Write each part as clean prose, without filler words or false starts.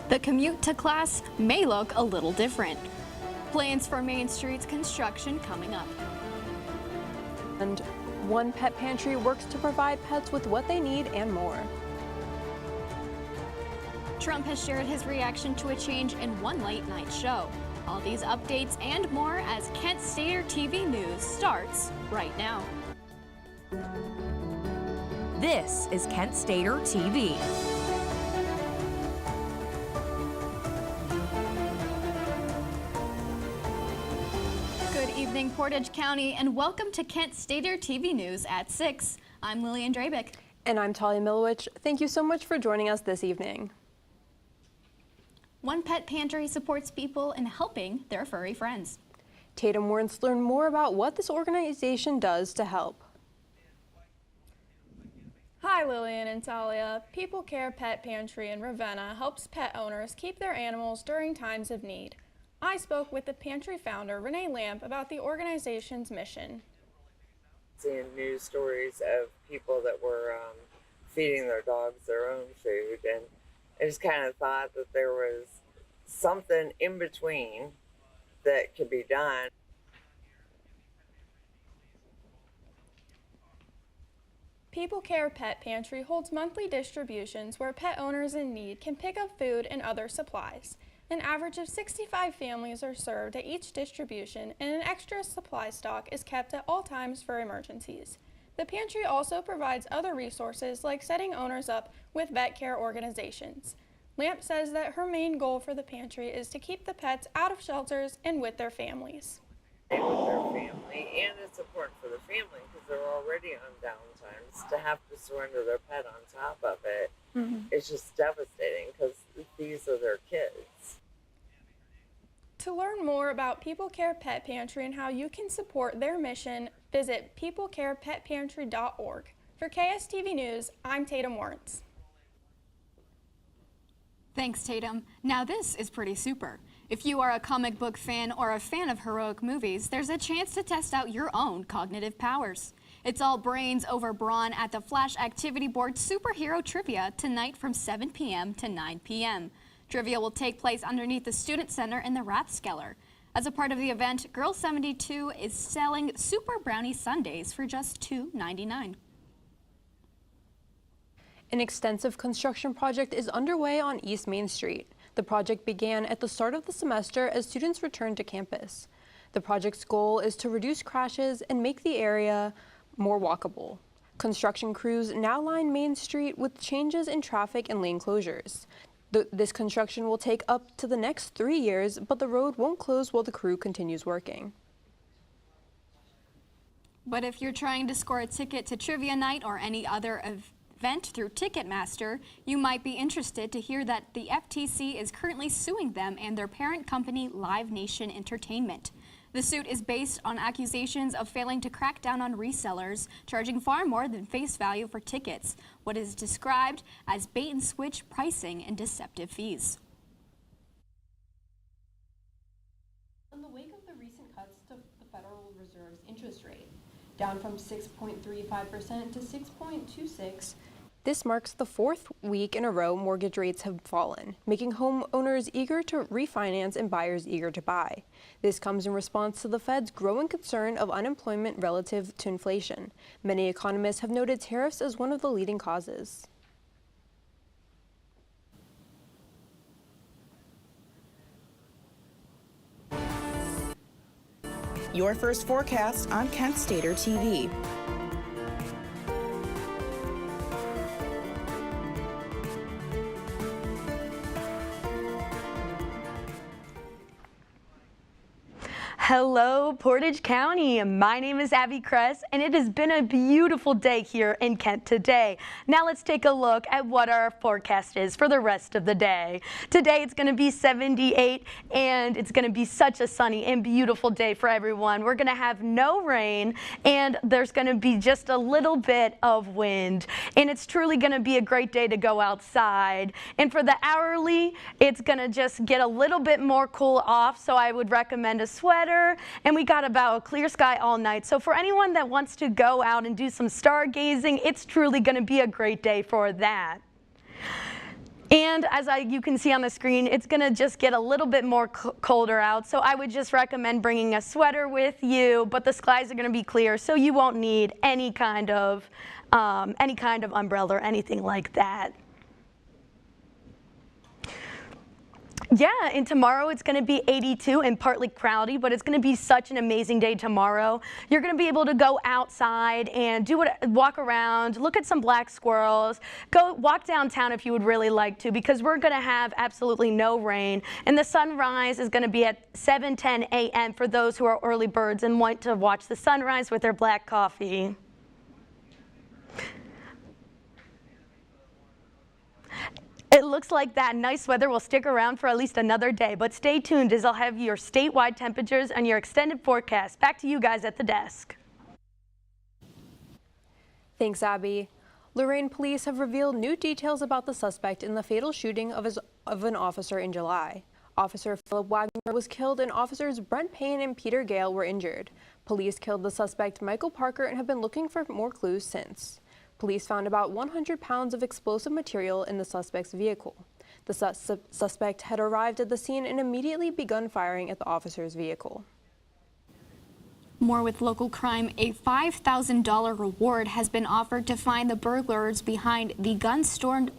The commute to class may look a little different. Plans for Main Street's construction coming up. And one pet pantry works to provide pets with what they need and more. Trump has shared his reaction to a change in one late-night show. All these updates and more as Kent Stater TV News starts right now. This is Kent Stater TV. Good evening, Portage County, and welcome to Kent Stater TV News at 6. I'm Lillian Drabick. And I'm Talia Milowich. Thank you so much for joining us this evening. One Pet Pantry supports people in helping their furry friends. Tatum wants to learn more about what this organization does to help. Hi Lillian and Talia. People Care Pet Pantry in Ravenna helps pet owners keep their animals during times of need. I spoke with the pantry founder, Renee Lamp, about the organization's mission. Seeing news stories of people that were feeding their dogs their own food, and I just kind of thought that there was something in between that could be done. People Care Pet Pantry holds monthly distributions where pet owners in need can pick up food and other supplies. An average of 65 families are served at each distribution, and an extra supply stock is kept at all times for emergencies. The pantry also provides other resources like setting owners up with vet care organizations. Lamp says that her main goal for the pantry is to keep the pets out of shelters and with their families. With their family, and it's important for the family because they're already on downtimes. To have to surrender their pet on top of it, it's just devastating because these are their kids. To learn more about People Care Pet Pantry and how you can support their mission, visit peoplecarepetpantry.org. For KSTV News, I'm Tatum Warrants. Thanks, Tatum. Now this is pretty super. If you are a comic book fan or a fan of heroic movies, there's a chance to test out your own cognitive powers. It's all brains over brawn at the Flash Activity Board Superhero Trivia tonight from 7 p.m. to 9 p.m. Trivia will take place underneath the Student Center in the Rathskeller. As a part of the event, Girl 72 is selling Super Brownie Sundaes for just $2.99. An extensive construction project is underway on East Main Street. The project began at the start of the semester as students returned to campus. The project's goal is to reduce crashes and make the area more walkable. Construction crews now line Main Street with changes in traffic and lane closures. This construction will take up to the next 3 years, but the road won't close while the crew continues working. But if you're trying to score a ticket to trivia night or any other event through Ticketmaster, you might be interested to hear that the FTC is currently suing them and their parent company, Live Nation Entertainment. The suit is based on accusations of failing to crack down on resellers, charging far more than face value for tickets, what is described as bait-and-switch pricing and deceptive fees. In the wake of the recent cuts to the Federal Reserve's interest rate, down from 6.35% to 6.26%, this marks the fourth week in a row mortgage rates have fallen, making homeowners eager to refinance and buyers eager to buy. This comes in response to the Fed's growing concern of unemployment relative to inflation. Many economists have noted tariffs as one of the leading causes. Your first forecast on Kent Stater TV. Hello, Portage County. My name is Abby Kress, and it has been a beautiful day here in Kent today. Now let's take a look at what our forecast is for the rest of the day. Today it's going to be 78, and it's going to be such a sunny and beautiful day for everyone. We're going to have no rain, and there's going to be just a little bit of wind, and it's truly going to be a great day to go outside. And for the hourly, it's going to just get a little bit more cool off, so I would recommend a sweater. And we got about a clear sky all night. So for anyone that wants to go out and do some stargazing, it's truly going to be a great day for that. And as you can see on the screen, it's gonna just get a little bit more colder out. So I would just recommend bringing a sweater with you, but the skies are gonna be clear, so you won't need any kind of umbrella or anything like that. Yeah, and tomorrow it's going to be 82 and partly cloudy, but it's going to be such an amazing day tomorrow. You're going to be able to go outside and walk around, look at some black squirrels, go walk downtown if you would really like to, because we're going to have absolutely no rain. And the sunrise is going to be at 7:10 a.m. for those who are early birds and want to watch the sunrise with their black coffee. It looks like that nice weather will stick around for at least another day, but stay tuned as I'll have your statewide temperatures and your extended forecast. Back to you guys at the desk. Thanks, Abby. Lorain police have revealed new details about the suspect in the fatal shooting of an officer in July. Officer Philip Wagner was killed and officers Brent Payne and Peter Gale were injured. Police killed the suspect Michael Parker and have been looking for more clues since. Police found about 100 pounds of explosive material in the suspect's vehicle. The suspect had arrived at the scene and immediately begun firing at the officer's vehicle. More with local crime. A $5,000 reward has been offered to find the burglars behind the gun store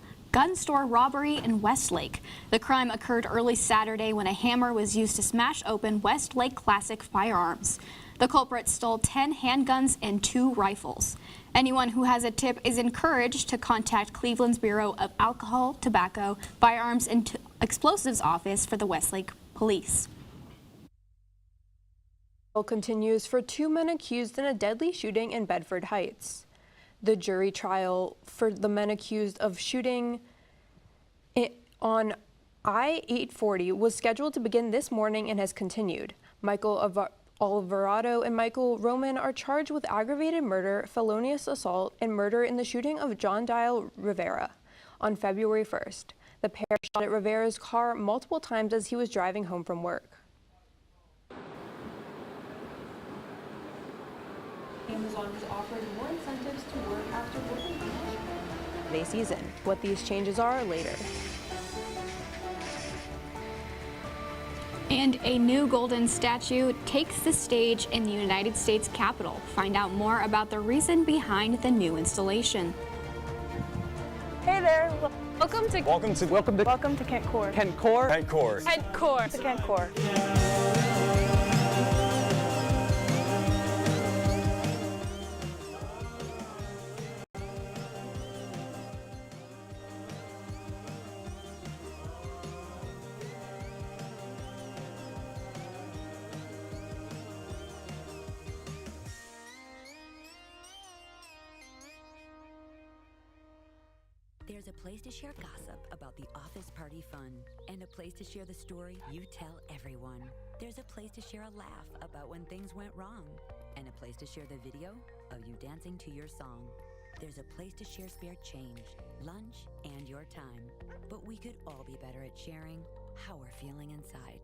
robbery in Westlake. The crime occurred early Saturday when a hammer was used to smash open Westlake Classic Firearms. The culprits stole 10 handguns and 2 rifles. Anyone who has a tip is encouraged to contact Cleveland's Bureau of Alcohol, Tobacco, Firearms, and Explosives Office for the Westlake Police. Continues for 2 men accused in a deadly shooting in Bedford Heights. The jury trial for the men accused of shooting on I-840 was scheduled to begin this morning and has continued. Michael Alvarado and Michael Roman are charged with aggravated murder, felonious assault, and murder in the shooting of John Dial Rivera on February 1st. The pair shot at Rivera's car multiple times as he was driving home from work. Amazon has offered more incentives to work after working holiday season. What these changes are later. And a new golden statue takes the stage in the United States Capitol. Find out more about the reason behind the new installation. Hey there. Welcome to Kent Core. Kent Core. Kent Core. Kent Core. To Kent Core. There's a place to share gossip about the office party fun, and a place to share the story you tell everyone. There's a place to share a laugh about when things went wrong, and a place to share the video of you dancing to your song. There's a place to share spare change, lunch, and your time. But we could all be better at sharing how we're feeling inside.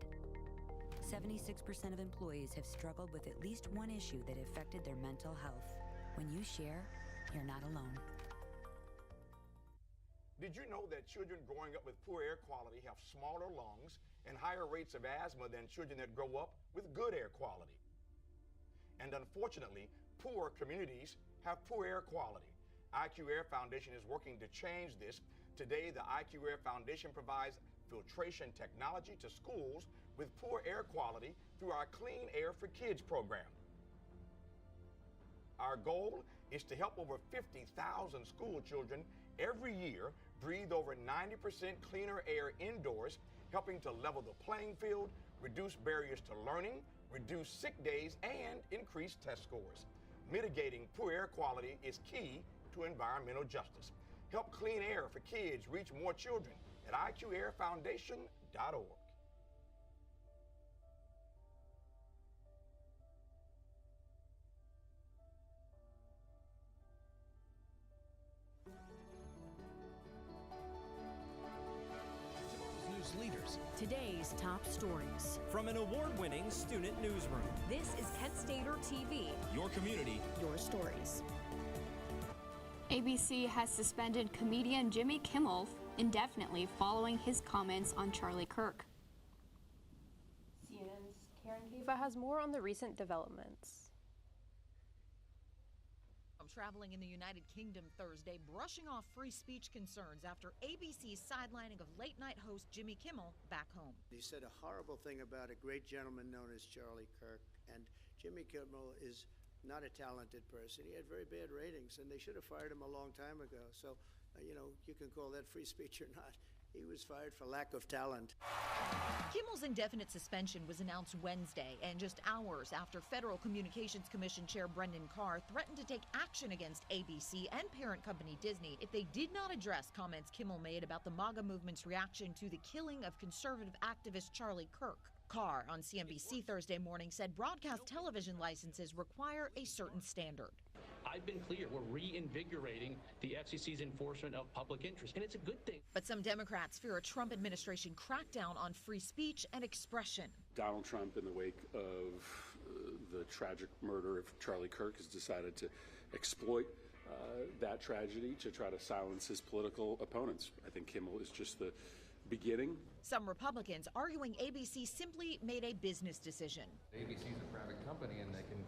76% of employees have struggled with at least one issue that affected their mental health. When you share, you're not alone. Did you know that children growing up with poor air quality have smaller lungs and higher rates of asthma than children that grow up with good air quality? And unfortunately, poor communities have poor air quality. IQ Air Foundation is working to change this. Today, the IQ Air Foundation provides filtration technology to schools with poor air quality through our Clean Air for Kids program. Our goal is to help over 50,000 school children every year breathe over 90% cleaner air indoors, helping to level the playing field, reduce barriers to learning, reduce sick days, and increase test scores. Mitigating poor air quality is key to environmental justice. Help clean air for kids reach more children at IQAirFoundation.org. Leaders. Today's top stories. From an award-winning student newsroom. This is Kent Stater TV. Your community. Your stories. ABC has suspended comedian Jimmy Kimmel indefinitely following his comments on Charlie Kirk. CNN's Karen Kaifa has more on the recent developments. Traveling in the United Kingdom Thursday, brushing off free speech concerns after ABC's sidelining of late-night host Jimmy Kimmel back home. He said a horrible thing about a great gentleman known as Charlie Kirk, and Jimmy Kimmel is not a talented person. He had very bad ratings, and they should have fired him a long time ago. So, you know, you can call that free speech or not. He was fired for lack of talent. Kimmel's indefinite suspension was announced Wednesday, and just hours after Federal Communications Commission Chair Brendan Carr threatened to take action against ABC and parent company Disney if they did not address comments Kimmel made about the MAGA movement's reaction to the killing of conservative activist Charlie Kirk. Carr on CNBC Thursday morning said broadcast television licenses require a certain standard. I've been clear, we're reinvigorating the FCC's enforcement of public interest, and it's a good thing. But some Democrats fear a Trump administration crackdown on free speech and expression. Donald Trump, in the wake of the tragic murder of Charlie Kirk, has decided to exploit that tragedy to try to silence his political opponents. I think Kimmel is just the beginning. Some Republicans arguing ABC simply made a business decision. ABC is a private company, and they can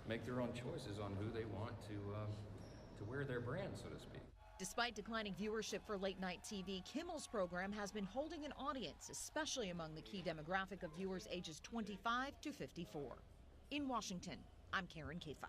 make their own choices on who they want to wear their brand, so to speak. Despite declining viewership for late-night TV, Kimmel's program has been holding an audience, especially among the key demographic of viewers ages 25 to 54. In Washington, I'm Karen Kaifa.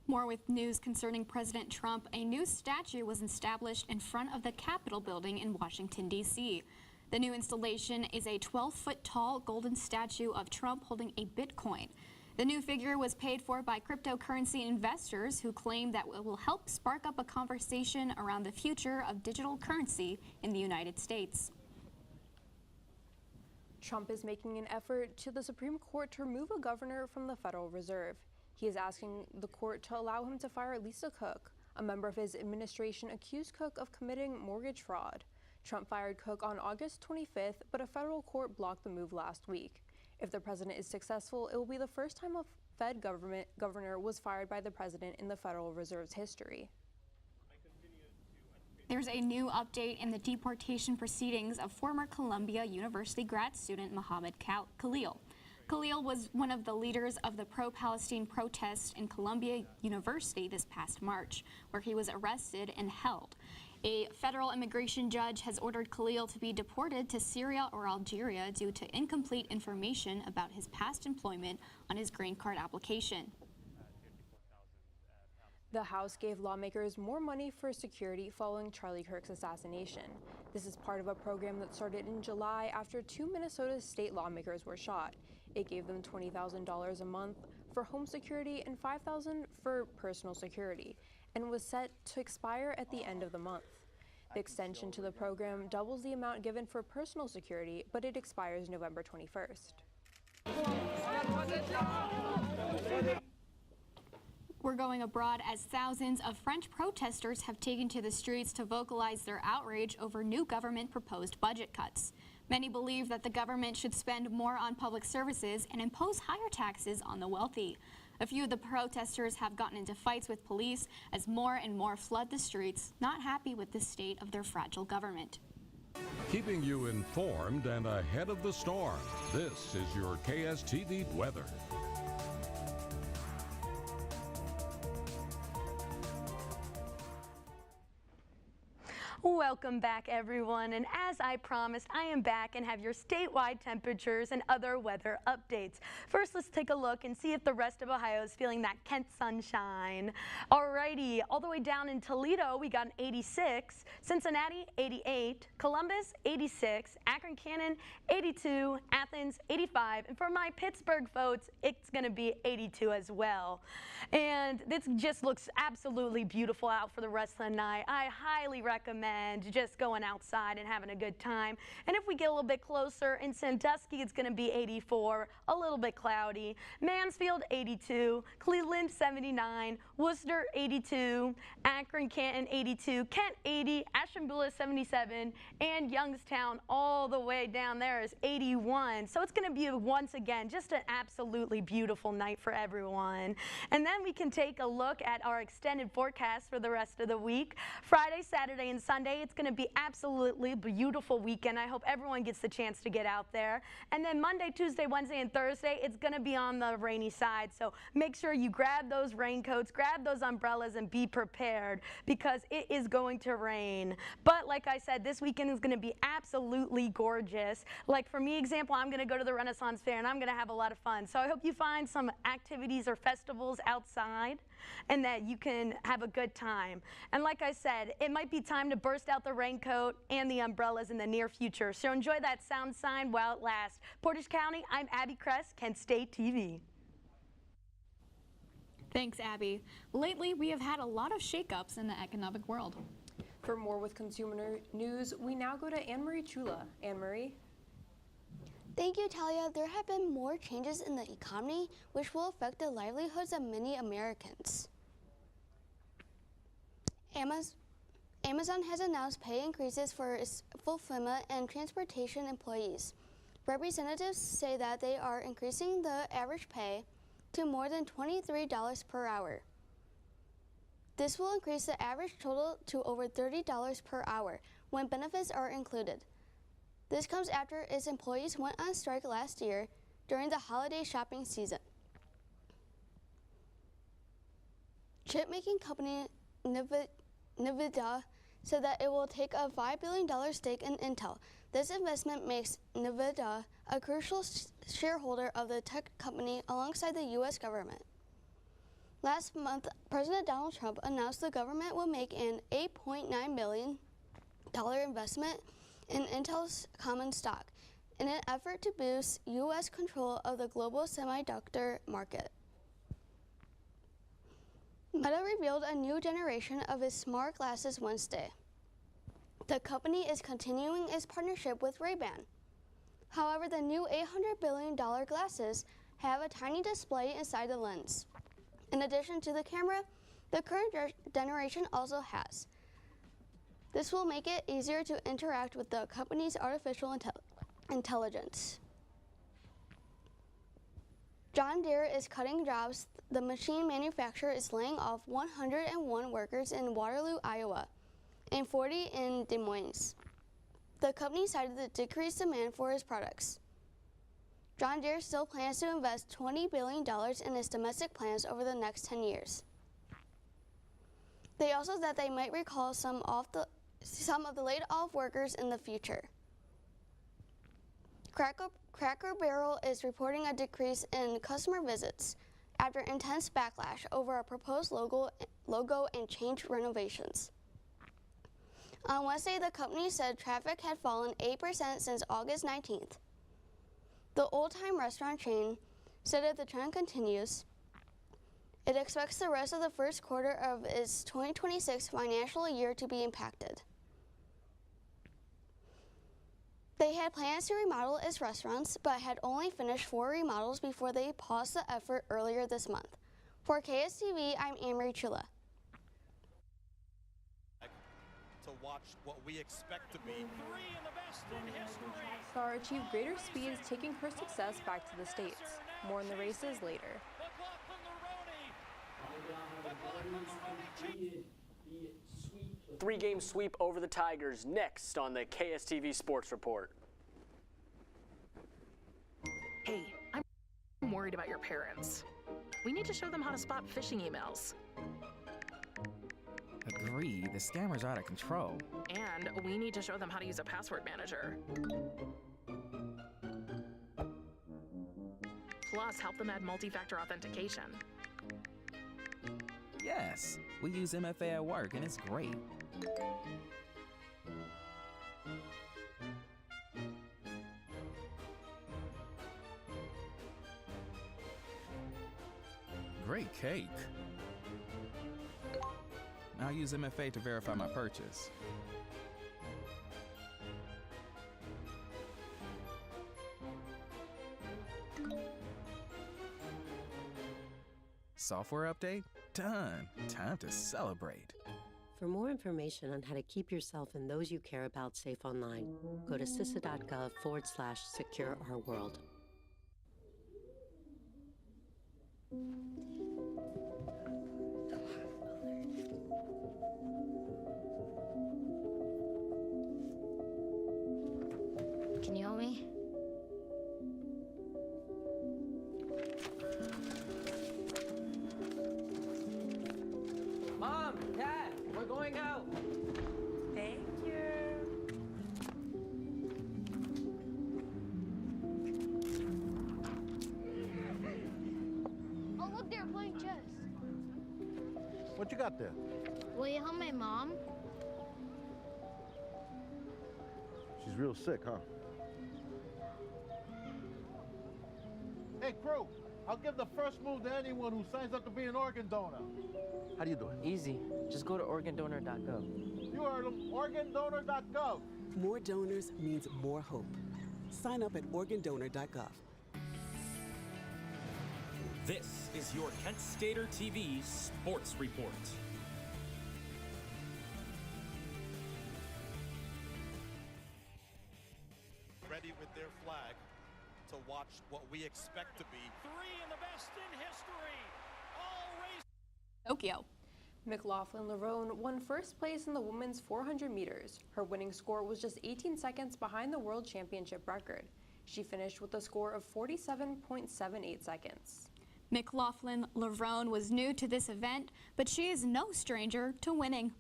More with news concerning President Trump. A new statue was established in front of the Capitol building in Washington, D.C. The new installation is a 12-foot tall golden statue of Trump holding a Bitcoin. The new figure was paid for by cryptocurrency investors who claim that it will help spark up a conversation around the future of digital currency in the United States. Trump is making an effort to the Supreme Court to remove a governor from the Federal Reserve. He is asking the court to allow him to fire Lisa Cook. A member of his administration accused Cook of committing mortgage fraud. Trump fired Cook on August 25th, but a federal court blocked the move last week. If the president is successful, it will be the first time a Fed governor was fired by the president in the Federal Reserve's history. There's a new update in the deportation proceedings of former Columbia University grad student Mohammed Khalil. Khalil was one of the leaders of the pro-Palestine protests in Columbia University this past March, where he was arrested and held. A federal immigration judge has ordered Khalil to be deported to Syria or Algeria due to incomplete information about his past employment on his green card application. The House gave lawmakers more money for security following Charlie Kirk's assassination. This is part of a program that started in July after 2 Minnesota state lawmakers were shot. It gave them $20,000 a month for home security and $5,000 for personal security, and was set to expire at the end of the month. The extension to the program doubles the amount given for personal security, but it expires November 21st. We're going abroad as thousands of French protesters have taken to the streets to vocalize their outrage over new government proposed budget cuts. Many believe that the government should spend more on public services and impose higher taxes on the wealthy. A few of the protesters have gotten into fights with police as more and more flood the streets, not happy with the state of their fragile government. Keeping you informed and ahead of the storm, this is your KSTV weather. Welcome back, everyone, and as I promised, I am back and have your statewide temperatures and other weather updates. First, let's take a look and see if the rest of Ohio is feeling that Kent sunshine. Alrighty, all the way down in Toledo, we got an 86, Cincinnati, 88, Columbus, 86, Akron Cannon, 82, Athens, 85, and for my Pittsburgh folks, it's going to be 82 as well. And this just looks absolutely beautiful out for the rest of the night. I highly recommend weekend, just going outside and having a good time. And if we get a little bit closer, in Sandusky, it's going to be 84, a little bit cloudy. Mansfield, 82. Cleveland, 79. Worcester, 82. Akron, Canton, 82. Kent, 80. Ashtabula, 77. And Youngstown, all the way down there, is 81. So it's going to be, once again, just an absolutely beautiful night for everyone. And then we can take a look at our extended forecast for the rest of the week. Friday, Saturday, and Sunday, it's going to be absolutely beautiful weekend. I hope everyone gets the chance to get out there. And then Monday, Tuesday, Wednesday, and Thursday, it's going to be on the rainy side. So make sure you grab those raincoats, grab those umbrellas, and be prepared because it is going to rain. But like I said, this weekend is going to be absolutely gorgeous. Like for me, example, I'm going to go to the Renaissance Fair and I'm going to have a lot of fun. So I hope you find some activities or festivals outside and that you can have a good time. And like I said, it might be time to burst out the raincoat and the umbrellas in the near future. So enjoy that sound sign while it lasts. Portage County, I'm Abby Kress, Kent State TV. Thanks, Abby. Lately, we have had a lot of shakeups in the economic world. For more with consumer news, we now go to Anne-Marie Chula. Anne-Marie? Thank you, Talia. There have been more changes in the economy, which will affect the livelihoods of many Americans. Amazon has announced pay increases for its fulfillment and transportation employees. Representatives say that they are increasing the average pay to more than $23 per hour. This will increase the average total to over $30 per hour when benefits are included. This comes after its employees went on strike last year during the holiday shopping season. Chip-making company NVIDIA said that it will take a $5 billion stake in Intel. This investment makes NVIDIA a crucial shareholder of the tech company alongside the U.S. government. Last month, President Donald Trump announced the government will make an $8.9 billion investment in Intel's common stock in an effort to boost U.S. control of the global semiconductor market. Meta revealed a new generation of its smart glasses Wednesday. The company is continuing its partnership with Ray-Ban. However, the new $800 billion glasses have a tiny display inside the lens. In addition to the camera, the current generation also has. This will make it easier to interact with the company's artificial intelligence. John Deere is cutting jobs. The machine manufacturer is laying off 101 workers in Waterloo, Iowa, and 40 in Des Moines. The company cited the decreased demand for its products. John Deere still plans to invest $20 billion in its domestic plants over the next 10 years. They also said they might recall some of the laid-off workers in the future. Cracker Barrel is reporting a decrease in customer visits after intense backlash over a proposed logo and change renovations. On Wednesday, the company said traffic had fallen 8% since August 19th. The old-time restaurant chain said if the trend continues, it expects the rest of the first quarter of its 2026 financial year to be impacted. They had plans to remodel its restaurants, but had only finished 4 remodels before they paused the effort earlier this month. For KSTV, I'm Anne-Marie Chula. To watch what we expect to be. 3 in the best in history. Star achieved greater speeds, taking her success back to the States. More in the races later. Three-game sweep over the Tigers next on the KSTV Sports Report. Hey, I'm worried about your parents. We need to show them how to spot phishing emails. Agree, the scammers are out of control. And we need to show them how to use a password manager. Plus, help them add multi-factor authentication. Yes, we use MFA at work and it's great. Great cake. I'll use MFA to verify my purchase. software update? Done. Time to celebrate. For more information on how to keep yourself and those you care about safe online, go to cisa.gov/secure-our-world. Can you help me? Mom, Dad, we're going out. Thank you. Oh, look, they're playing chess. What you got there? Will you help my mom? She's real sick, huh? Hey, crew, I'll give the first move to anyone who signs up to be an organ donor. How do you do it? Easy. Just go to organdonor.gov. You heard him, organdonor.gov. More donors means more hope. Sign up at organdonor.gov. This is your Kent Stater TV Sports Report. Ready with their flag to watch what we expect to be. Three in the best in history. All race. Tokyo. McLaughlin Lerone won first place in the women's 400 meters. Her winning score was just 18 seconds behind the world championship record. She finished with a score of 47.78 seconds. McLaughlin Lerone was new to this event, but she is no stranger to winning.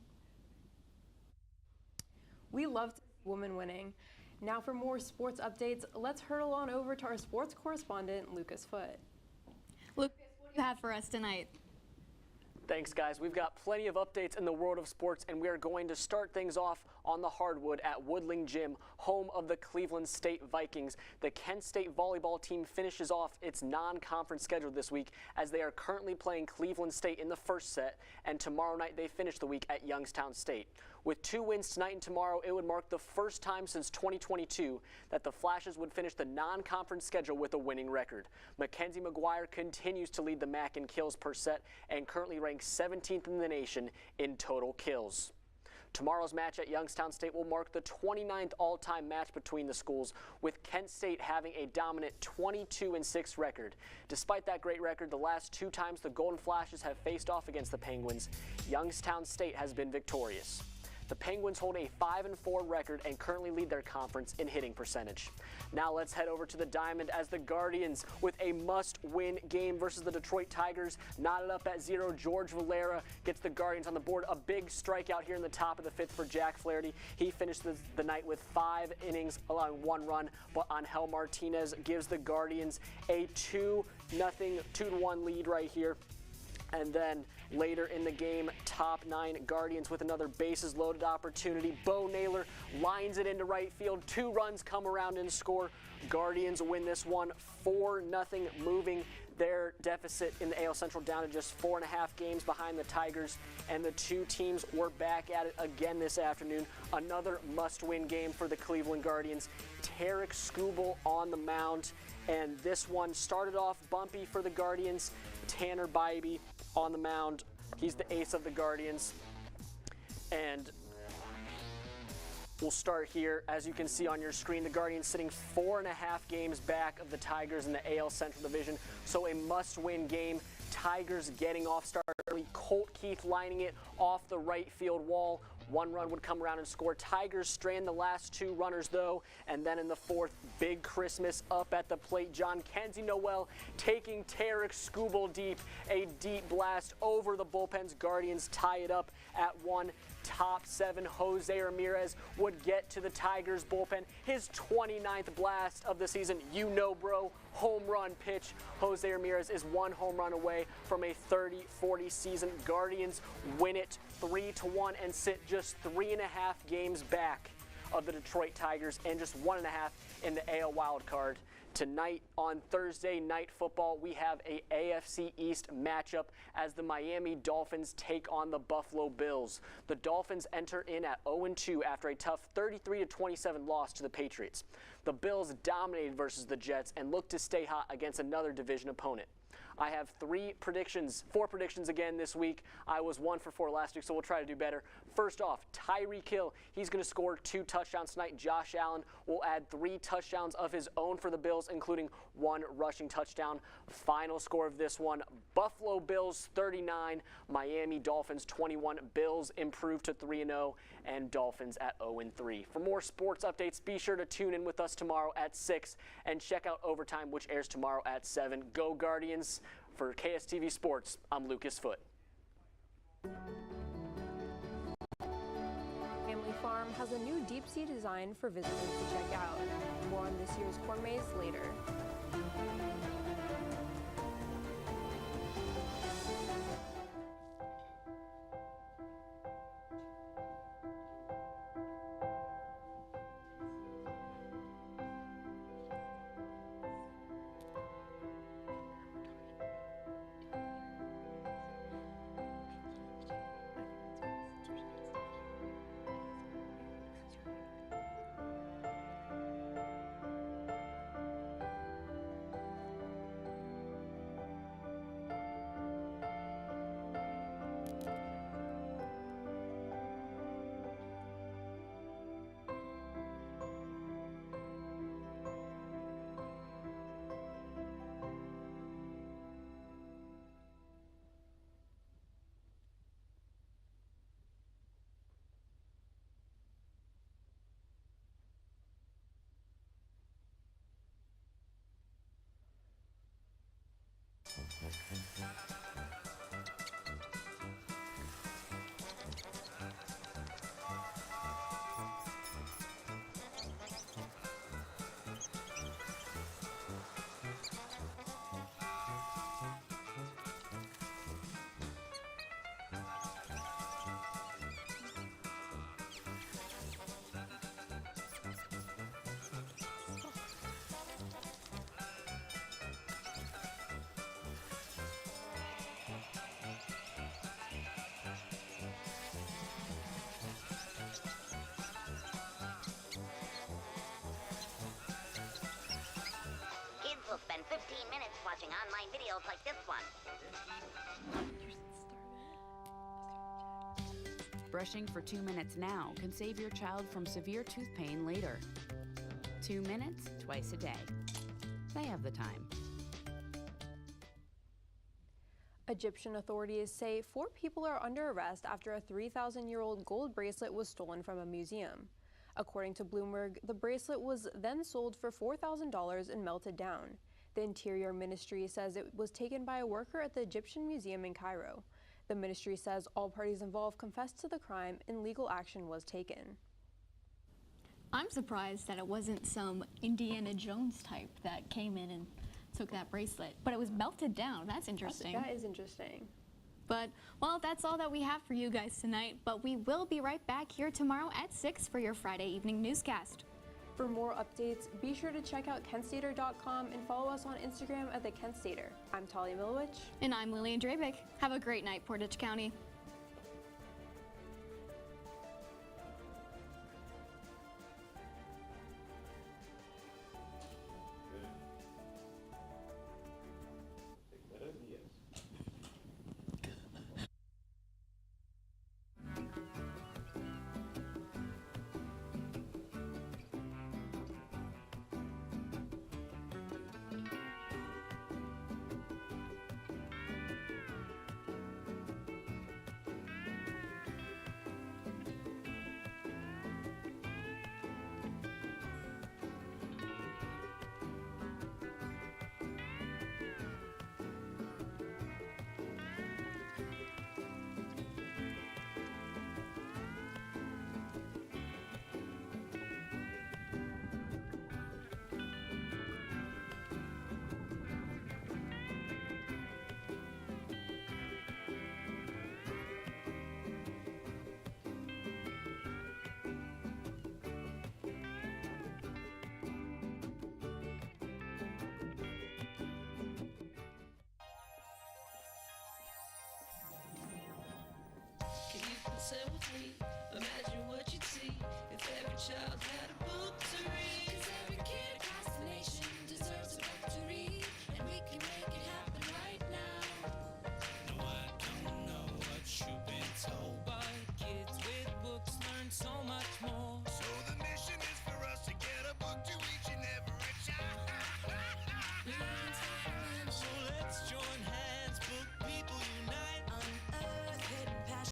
We loved women winning. Now for more sports updates, let's hurtle on over to our sports correspondent, Lucas Foote. Lucas, what do you have for us tonight? Thanks, guys. We've got plenty of updates in the world of sports, and we are going to start things off on the hardwood at Woodling Gym, home of the Cleveland State Vikings. The Kent State volleyball team finishes off its non-conference schedule this week as they are currently playing Cleveland State in the first set, and tomorrow night they finish the week at Youngstown State. With 2 wins tonight and tomorrow, it would mark the first time since 2022 that the Flashes would finish the non-conference schedule with a winning record. Mackenzie McGuire continues to lead the MAC in kills per set and currently ranks 17th in the nation in total kills. Tomorrow's match at Youngstown State will mark the 29th all-time match between the schools, with Kent State having a dominant 22-6 record. Despite that great record, the last 2 times the Golden Flashes have faced off against the Penguins, Youngstown State has been victorious. The Penguins hold a 5-4 record and currently lead their conference in hitting percentage. Now let's head over to the Diamond as the Guardians, with a must-win game versus the Detroit Tigers, knotted up at 0. George Valera gets the Guardians on the board. A big strikeout here in the top of the 5th for Jack Flaherty. He finished the night with 5 innings, allowing 1 run, but Angel Martinez gives the Guardians a 2-1 lead right here. And then later in the game, top 9 Guardians with another bases loaded opportunity. Bo Naylor lines it into right field. 2 runs come around and score. Guardians win this one 4-0, moving their deficit in the AL Central down to just 4.5 games behind the Tigers. And the 2 teams were back at it again this afternoon. Another must-win game for the Cleveland Guardians. Tarek Skubal on the mound. And this one started off bumpy for the Guardians. Tanner Bybee on the mound. He's the ace of the Guardians. And we'll start here. As you can see on your screen, the Guardians sitting 4.5 games back of the Tigers in the AL Central Division. So a must-win game. Tigers getting off start early. Colt Keith lining it off the right field wall. 1 run would come around and score. Tigers strand the last 2 runners, though. And then in the 4th, big Christmas up at the plate. John Kenzie Noel taking Tarek Skubal deep. A deep blast over the bullpens. Guardians tie it up at 1. Top 7, Jose Ramirez would get to the Tigers bullpen. His 29th blast of the season. You know, bro, home run pitch. Jose Ramirez is 1 home run away from a 30-40 season. Guardians win it 3-1 and sit just 3.5 games back of the Detroit Tigers and just 1.5 in the AL wild card. Tonight on Thursday Night Football, we have a AFC East matchup as the Miami Dolphins take on the Buffalo Bills. The Dolphins enter in at 0-2 after a tough 33-27 loss to the Patriots. The Bills dominated versus the Jets and look to stay hot against another division opponent. I have four predictions again this week. I was 1 for 4 last week, so we'll try to do better. First off, Tyreek Hill. He's going to score 2 touchdowns tonight. Josh Allen will add 3 touchdowns of his own for the Bills, including 1 rushing touchdown. Final score of this one, Buffalo Bills 39, Miami Dolphins 21. Bills improve to 3-0, and Dolphins at 0-3. For more sports updates, be sure to tune in with us tomorrow at 6 and check out Overtime, which airs tomorrow at 7. Go Guardians! For KSTV Sports, I'm Lucas Foote. Family Farm has a new deep sea design for visitors to check out. More on this year's corn maze later. Will spend 15 minutes watching online videos like this one. Brushing for 2 minutes now can save your child from severe tooth pain later. 2 minutes, twice a day. They have the time. Egyptian authorities say 4 people are under arrest after a 3,000-year-old gold bracelet was stolen from a museum. According to Bloomberg, the bracelet was then sold for $4,000 and melted down. The Interior Ministry says it was taken by a worker at the Egyptian Museum in Cairo. The ministry says all parties involved confessed to the crime and legal action was taken. I'm surprised that it wasn't some Indiana Jones type that came in and took that bracelet, but it was melted down. That's interesting. That is interesting. But, well, that's all that we have for you guys tonight, but we will be right back here tomorrow at 6 for your Friday evening newscast. For more updates, be sure to check out KentStater.com and follow us on Instagram at the Kent Stater. I'm Talia Milowich. And I'm Lillian Drabick. Have a great night, Portage County. Say with me, imagine what you'd see if every child had